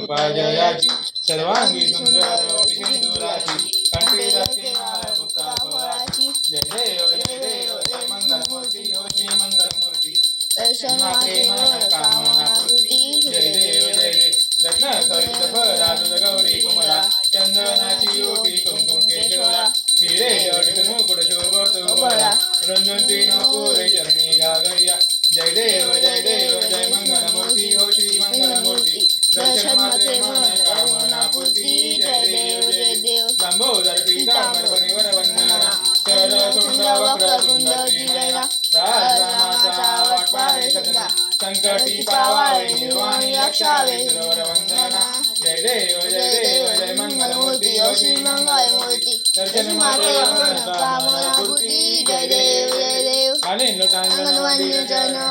कृपा जयाची सर्वांगी सुंदर सिंधुराची कंठी रचे मुक्ता फळाची जय देव जय देव जय मंगलमूर्ती हो श्री मंगलमूर्ती दर्शन मात्रे मन कामना पूर्ती जय देव जय देव रत्न सहित फरा तुझ गौरी कुमरा चंदनाची ओटी कुंकुम केशरा हिरे जडित मुकुट शोभतो बळा रंजन नकोरे चरणी गागरिया जय देव जय मंगलमूर्ती हो श्री मंगलमूर्ती दर्शन मात्रे मन कामना पूर्ती जय देव लंबोदर पीतांबर परिवर वंदना चर सुंद वक्र सुंदर दिव्या राजा वाटपाळे सदना संकटी पावाळे निर्वाणी रक्षावे सरोवर वंदना जय देव जय मंगलमूर्ती हो श्री मंगलमूर्ती दर्शन मात्रे मन कामना पूर्ती जय देव अंगनवाडी चरण